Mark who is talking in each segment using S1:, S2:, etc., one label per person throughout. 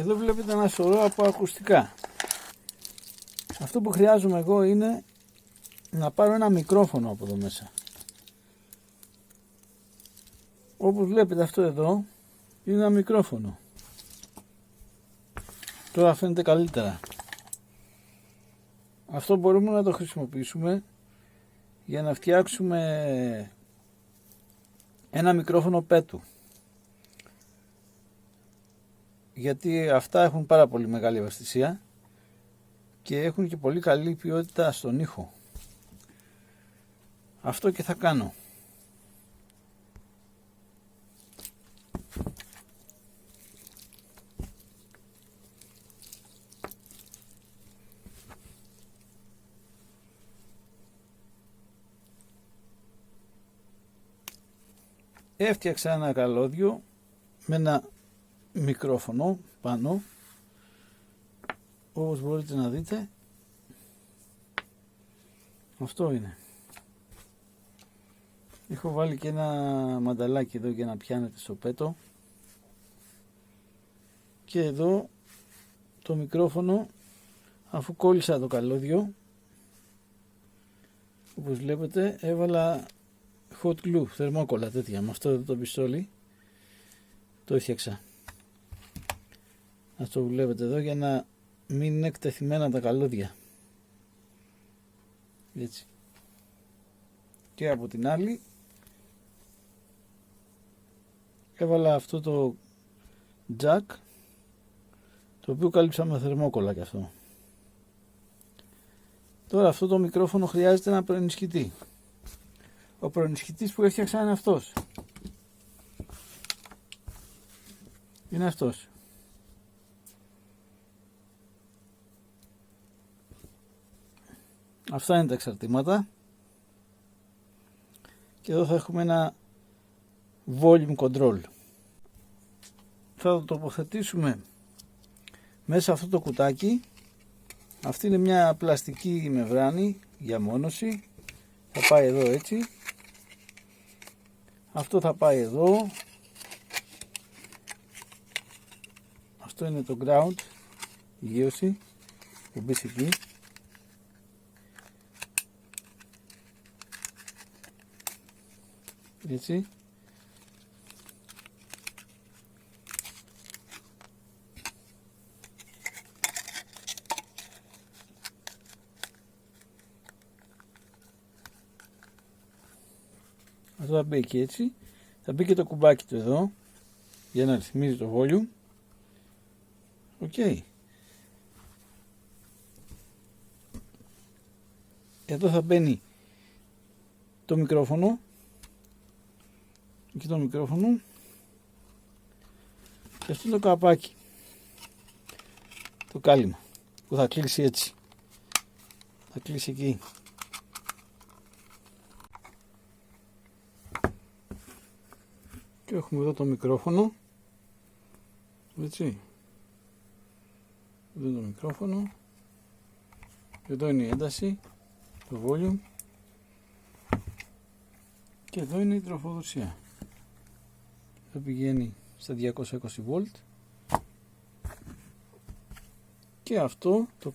S1: Εδώ βλέπετε ένα σωρό από ακουστικά. Αυτό που χρειάζομαι εγώ είναι να πάρω ένα μικρόφωνο από εδώ μέσα. Όπως βλέπετε αυτό εδώ είναι ένα μικρόφωνο. Τώρα φαίνεται καλύτερα. Αυτό μπορούμε να το χρησιμοποιήσουμε για να φτιάξουμε ένα μικρόφωνο πέτου. Γιατί αυτά έχουν πάρα πολύ μεγάλη ευαισθησία και έχουν και πολύ καλή ποιότητα στον ήχο. Αυτό και θα κάνω. Έφτιαξα ένα καλώδιο με ένα μικρόφωνο πάνω, όπως μπορείτε να δείτε. Αυτό είναι. Έχω βάλει και ένα μανταλάκι εδώ για να πιάνετε στο πέτο. Και εδώ το μικρόφωνο, αφού κόλλησα το καλώδιο, όπως βλέπετε έβαλα hot glue, θερμόκολλα τέτοια, με αυτό εδώ το πιστόλι το έφτιαξα. Αυτό βλέπετε εδώ για να μην είναι εκτεθειμένα τα καλώδια. Έτσι. Και από την άλλη έβαλα αυτό το jack, το οποίο κάλυψα με θερμόκολλα και αυτό. Τώρα αυτό το μικρόφωνο χρειάζεται ένα προενισχυτή. Ο προενισχυτής που έφτιαξα είναι αυτός. Είναι αυτός. Αυτά είναι τα εξαρτήματα. Και εδώ θα έχουμε ένα volume control. Θα το τοποθετήσουμε μέσα αυτό το κουτάκι. Αυτή είναι μια πλαστική μεμβράνη για μόνωση. Θα πάει εδώ έτσι. Αυτό θα πάει εδώ. Αυτό είναι το ground, η γείωση που μπει εκεί. Έτσι. Αυτό θα μπει εκεί έτσι. Θα μπει και το κουμπάκι του εδώ για να ρυθμίζει το volume. Οκ. Εδώ θα μπαίνει το μικρόφωνο. Εκεί το μικρόφωνο. Και αυτό το καπάκι. Το κάλυμα που θα κλείσει έτσι. Θα κλείσει εκεί. Και έχουμε εδώ το μικρόφωνο. Έτσι. Εδώ είναι το μικρόφωνο. Εδώ είναι η ένταση, το volume. Και εδώ είναι η τροφοδοσία. Εδώ πηγαίνει στα 220 volt. Και αυτό το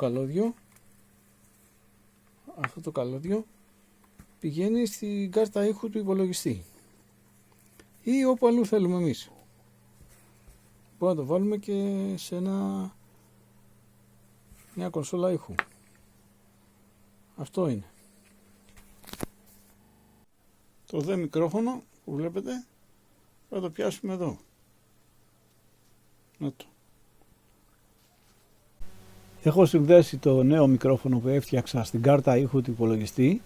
S1: καλώδιο πηγαίνει στην κάρτα ήχου του υπολογιστή ή όπου αλλού θέλουμε εμείς. Μπορούμε να το βάλουμε και σε μια κονσόλα ήχου. Αυτό είναι. Το δε μικρόφωνο που βλέπετε θα το πιάσουμε εδώ. Να το. Έχω συνδέσει το νέο μικρόφωνο που έφτιαξα στην κάρτα ήχου του υπολογιστή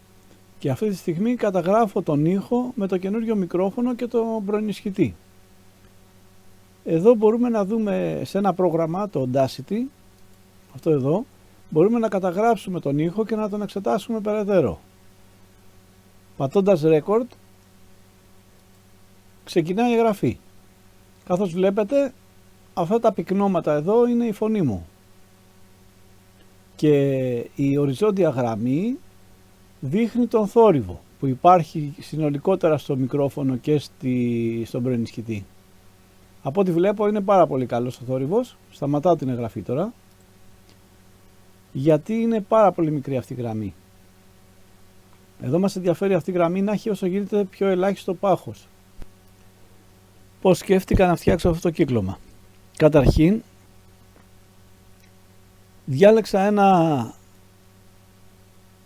S1: και αυτή τη στιγμή καταγράφω τον ήχο με το καινούριο μικρόφωνο και το προενισχυτή. Εδώ μπορούμε να δούμε σε ένα πρόγραμμα, το Audacity, αυτό εδώ, μπορούμε να καταγράψουμε τον ήχο και να τον εξετάσουμε περαιτέρω. Πατώντας Record, ξεκινάει η εγγραφή. Καθώς βλέπετε, αυτά τα πυκνώματα εδώ είναι η φωνή μου. Και η οριζόντια γραμμή δείχνει τον θόρυβο που υπάρχει συνολικότερα στο μικρόφωνο και στον προενισχυτή. Από ό,τι βλέπω είναι πάρα πολύ καλός ο θόρυβος. Σταματάω την εγγραφή τώρα. Γιατί είναι πάρα πολύ μικρή αυτή η γραμμή. Εδώ μας ενδιαφέρει αυτή η γραμμή να έχει όσο γίνεται πιο ελάχιστο πάχος. Πώς σκέφτηκα να φτιάξω αυτό το κύκλωμα? Καταρχήν, διάλεξα ένα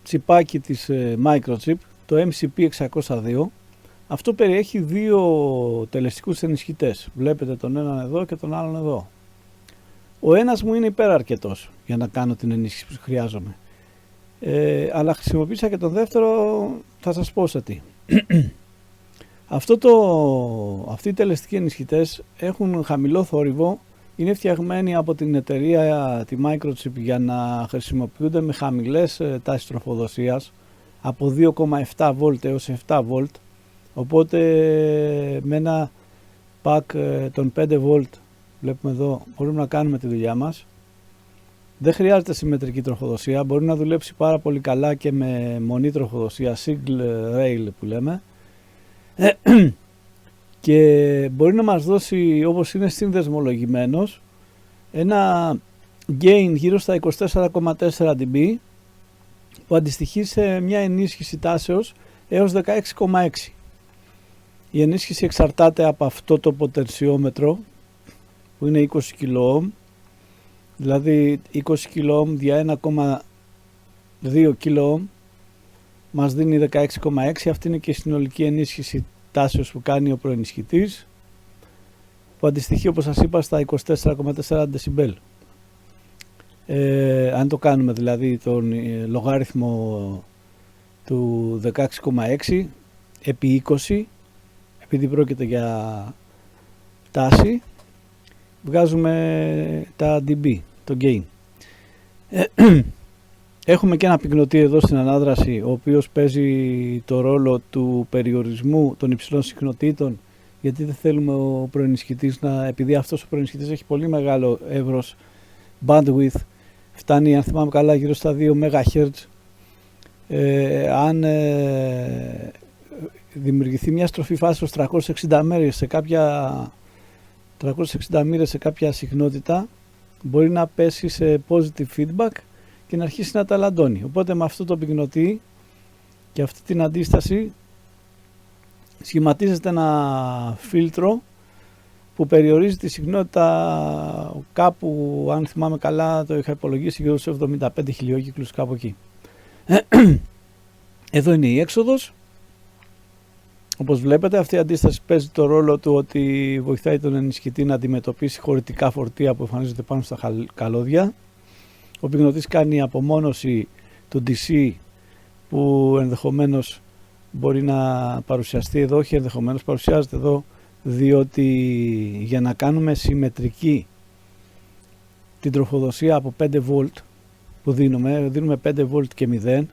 S1: τσιπάκι της Microchip, το MCP602. Αυτό περιέχει δύο τελεστικούς ενισχυτές. Βλέπετε τον έναν εδώ και τον άλλον εδώ. Ο ένας μου είναι υπεραρκετός για να κάνω την ενίσχυση που χρειάζομαι. Αλλά χρησιμοποίησα και τον δεύτερο, θα σας πω σε τι. Αυτοί οι τελεστικοί ενισχυτές έχουν χαμηλό θόρυβο, είναι φτιαγμένοι από την εταιρεία τη Microchip για να χρησιμοποιούνται με χαμηλές τάσεις τροφοδοσίας, από 2,7V έως 7V, οπότε με ένα pack των 5V, βλέπουμε εδώ, μπορούμε να κάνουμε τη δουλειά μας. Δεν χρειάζεται συμμετρική τροφοδοσία, μπορεί να δουλέψει πάρα πολύ καλά και με μονή τροφοδοσία, single rail που λέμε, και μπορεί να μας δώσει, όπως είναι συνδεσμολογημένος, ένα gain γύρω στα 24,4 dB που αντιστοιχεί σε μια ενίσχυση τάσεως έως 16,6. Η ενίσχυση εξαρτάται από αυτό το ποτενσιόμετρο που είναι 20 kΩ, δηλαδή 20 kΩ δια 1,2 kΩ μας δίνει 16,6. Αυτή είναι και η συνολική ενίσχυση τάσεως που κάνει ο προενισχυτής, που αντιστοιχεί, όπως σας είπα, στα 24,4 dB. Αν το κάνουμε δηλαδή τον λογάριθμο του 16,6 επί 20, επειδή πρόκειται για τάση, βγάζουμε τα dB, το gain. Έχουμε και ένα πυκνοτή εδώ στην ανάδραση, ο οποίος παίζει το ρόλο του περιορισμού των υψηλών συχνοτήτων, γιατί δεν θέλουμε ο προενισχυτής επειδή αυτός ο προενισχυτής έχει πολύ μεγάλο εύρος bandwidth, φτάνει, αν θυμάμαι καλά, γύρω στα 2 MHz. Αν δημιουργηθεί μια στροφή φάσεως 360 μέρες σε κάποια συχνότητα, μπορεί να πέσει σε positive feedback και να αρχίσει να ταλαντώνει. Οπότε με αυτό το πυκνοτή και αυτή την αντίσταση σχηματίζεται ένα φίλτρο που περιορίζει τη συχνότητα κάπου, αν θυμάμαι καλά, το είχα υπολογίσει γύρω στους 75 χιλιόκυκλους, κάπου εκεί. Εδώ είναι η έξοδος. Όπως βλέπετε, αυτή η αντίσταση παίζει το ρόλο του ότι βοηθάει τον ενισχυτή να αντιμετωπίσει χωρητικά φορτία που εμφανίζονται πάνω στα καλώδια. Ο πυκνοτής κάνει απομόνωση του DC που ενδεχομένως μπορεί να παρουσιαστεί εδώ, όχι ενδεχομένως, παρουσιάζεται εδώ, διότι για να κάνουμε συμμετρική την τροφοδοσία από 5V που δίνουμε 5V και 0,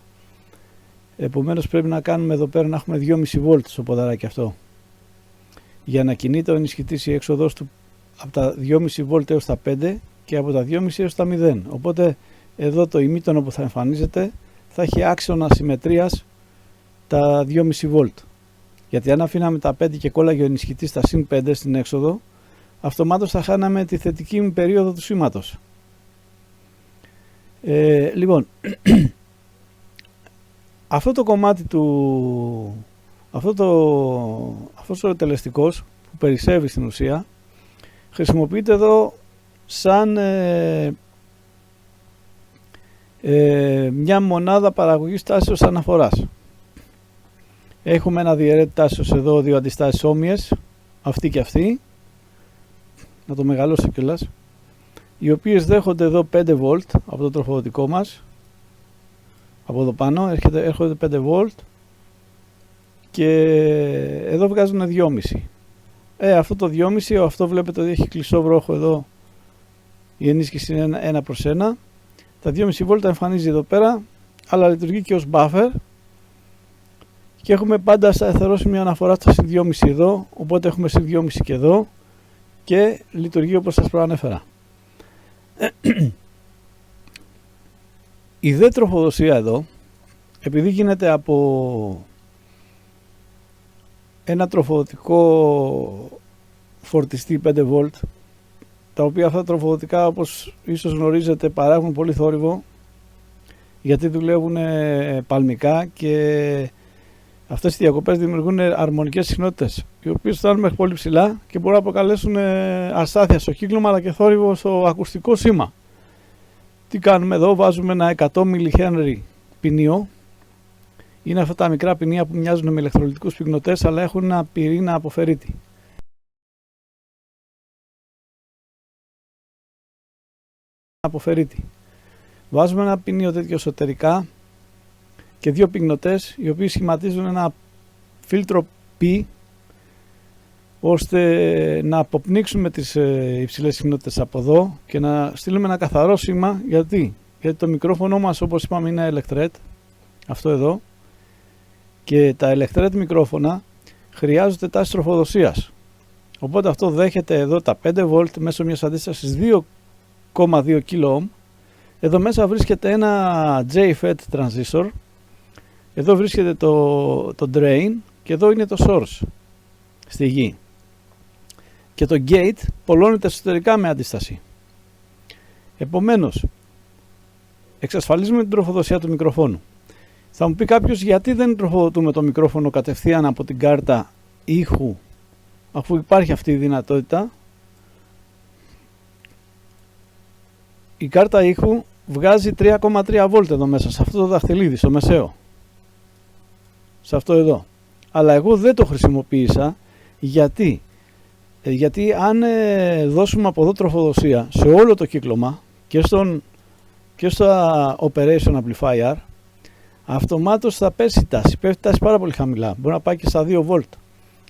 S1: επομένως πρέπει να κάνουμε εδώ πέρα να έχουμε 2,5V στο ποδαράκι αυτό. Για να κινείται ο ενισχυτής η έξοδος του από τα 2,5V έως τα 5 και από τα 2,5 έως τα 0. Οπότε εδώ το ημίτονο που θα εμφανίζεται θα έχει άξονα συμμετρίας τα 2,5V. Γιατί αν αφήναμε τα 5 και κόλλαγε ο ενισχυτής στα συν 5 στην έξοδο, αυτομάτως θα χάναμε τη θετική περίοδο του σήματος. Λοιπόν, αυτό το κομμάτι του, αυτός ο τελεστικός που περισσεύει στην ουσία, χρησιμοποιείται εδώ σαν μια μονάδα παραγωγής τάσεως αναφοράς. Έχουμε ένα διαιρέτη τάσεως εδώ, δύο αντιστάσεις όμοιες, αυτή και αυτή, να το μεγαλώσω κιόλας, οι οποίες δέχονται εδώ 5V από το τροφοδοτικό μας, από εδώ πάνω έρχονται 5V και εδώ βγάζουν 2,5. Αυτό το 2,5, αυτό βλέπετε ότι έχει κλειστό βρόχο εδώ, η ενίσχυση είναι 1:1. Τα 2,5V τα εμφανίζει εδώ πέρα, αλλά λειτουργεί και ως buffer και έχουμε πάντα σταθερό σημείο αναφορά στο συν 2,5 εδώ, οπότε έχουμε συν 2,5 και εδώ και λειτουργεί όπως σας προανέφερα. Η δε τροφοδοσία εδώ, επειδή γίνεται από ένα τροφοδοτικό φορτιστή 5V, τα οποία αυτά τροφοδοτικά, όπως ίσως γνωρίζετε, παράγουν πολύ θόρυβο, γιατί δουλεύουν παλμικά και αυτές οι διακοπές δημιουργούν αρμονικές συχνότητες, οι οποίες φτάνουν μέχρι πολύ ψηλά και μπορούν να προκαλέσουν αστάθεια στο κύκλωμα αλλά και θόρυβο στο ακουστικό σήμα. Τι κάνουμε εδώ? Βάζουμε ένα 100 mH ποινίο. Είναι αυτά τα μικρά ποινία που μοιάζουν με ηλεκτρολιτικούς πυκνωτές, αλλά έχουν ένα πυρήνα αποφερίτη. Βάζουμε ένα ποινίο τέτοιο εσωτερικά και δύο πυκνωτές, οι οποίοι σχηματίζουν ένα φίλτρο π, ώστε να αποπνίξουμε τις υψηλές συχνότητες από εδώ και να στείλουμε ένα καθαρό σήμα. Γιατί το μικρόφωνο μας, όπως είπαμε, είναι Electret, αυτό εδώ, και τα Electret μικρόφωνα χρειάζονται τάση τροφοδοσίας. Οπότε αυτό δέχεται εδώ τα 5V μέσω μιας αντίστασης 2,2 kΩ. Εδώ μέσα βρίσκεται ένα JFET transistor, εδώ βρίσκεται το drain και εδώ είναι το source στη γη. Και το gate πολλώνεται εσωτερικά με αντίσταση. Επομένως, εξασφαλίζουμε την τροφοδοσία του μικροφόνου. Θα μου πει κάποιος, γιατί δεν τροφοδοτούμε το μικρόφωνο κατευθείαν από την κάρτα ήχου, αφού υπάρχει αυτή η δυνατότητα? Η κάρτα ήχου βγάζει 3,3V εδώ μέσα, σε αυτό το δαχτυλίδι, στο μεσαίο. Σε αυτό εδώ. Αλλά εγώ δεν το χρησιμοποίησα. Γιατί αν δώσουμε από εδώ τροφοδοσία σε όλο το κύκλωμα και στο Operation Amplifier, αυτομάτως θα πέσει η τάση. Πέφτει η τάση πάρα πολύ χαμηλά. Μπορεί να πάει και στα 2V.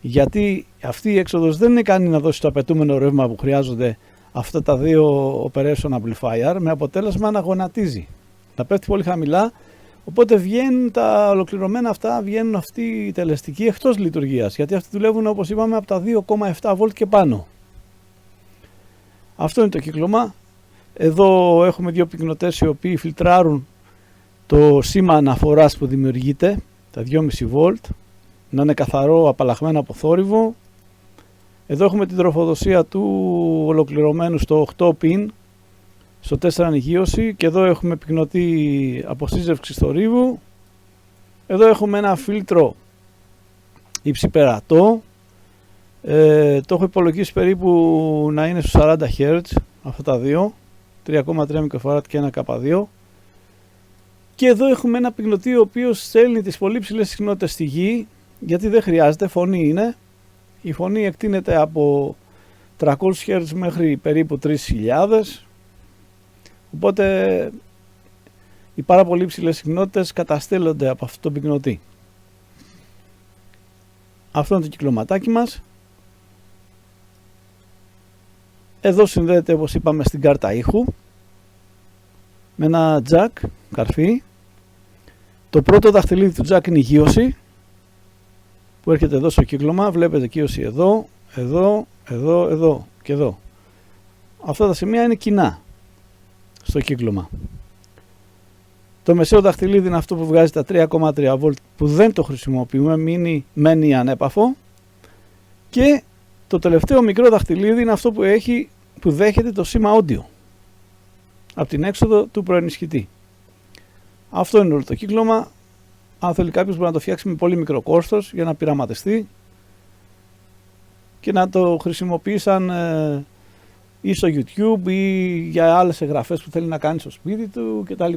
S1: Γιατί αυτή η έξοδος δεν είναι ικανή να δώσει το απαιτούμενο ρεύμα που χρειάζονται αυτά τα δύο Operation Amplifier, με αποτέλεσμα να γονατίζει. Να πέφτει πολύ χαμηλά. Οπότε βγαίνουν τα ολοκληρωμένα αυτά, βγαίνουν αυτοί οι τελεστικοί εκτός λειτουργίας, γιατί αυτοί δουλεύουν, όπως είπαμε, από τα 2,7V και πάνω. Αυτό είναι το κύκλωμα. Εδώ έχουμε δύο πυκνωτές οι οποίοι φιλτράρουν το σήμα αναφοράς που δημιουργείται, τα 2,5V, να είναι καθαρό, απαλλαγμένο από θόρυβο. Εδώ έχουμε την τροφοδοσία του ολοκληρωμένου στο 8 pin, στο 4 ανοιγίωση, και εδώ έχουμε πυκνωτή αποσύζευξη θορύβου. Εδώ έχουμε ένα φίλτρο υψηπερατό, το έχω υπολογίσει περίπου να είναι στους 40 Hz αυτά τα δύο, 3,3 μικροφαράδ και 1 K2. Και εδώ έχουμε ένα πυκνωτή ο οποίος στέλνει τις πολύ ψηλές συχνότητες στη γη, γιατί δεν χρειάζεται, φωνή είναι. Η φωνή εκτείνεται από 300 Hz μέχρι περίπου 3.000. Οπότε οι πάρα πολύ ψηλές συχνότητες καταστέλλονται από αυτό το πυκνωτή. Αυτό είναι το κυκλωματάκι μας. Εδώ συνδέεται, όπως είπαμε, στην κάρτα ήχου με ένα jack καρφί. Το πρώτο δαχτυλίδι του jack είναι η γείωση που έρχεται εδώ στο κύκλωμα. Βλέπετε γείωση εδώ, εδώ, εδώ, εδώ και εδώ. Αυτά τα σημεία είναι κοινά στο κύκλωμα. Το μεσαίο δαχτυλίδι είναι αυτό που βγάζει τα 3,3V που δεν το χρησιμοποιούμε, μένει ανέπαφο. Και το τελευταίο μικρό δαχτυλίδι είναι αυτό που δέχεται το σήμα audio από την έξοδο του προενισχυτή. Αυτό είναι όλο το κύκλωμα. Αν θέλει κάποιος μπορεί να το φτιάξει με πολύ μικρό κόστος για να πειραματιστεί και να το χρησιμοποιεί σαν ή στο YouTube ή για άλλες εγγραφές που θέλει να κάνει στο σπίτι του κτλ.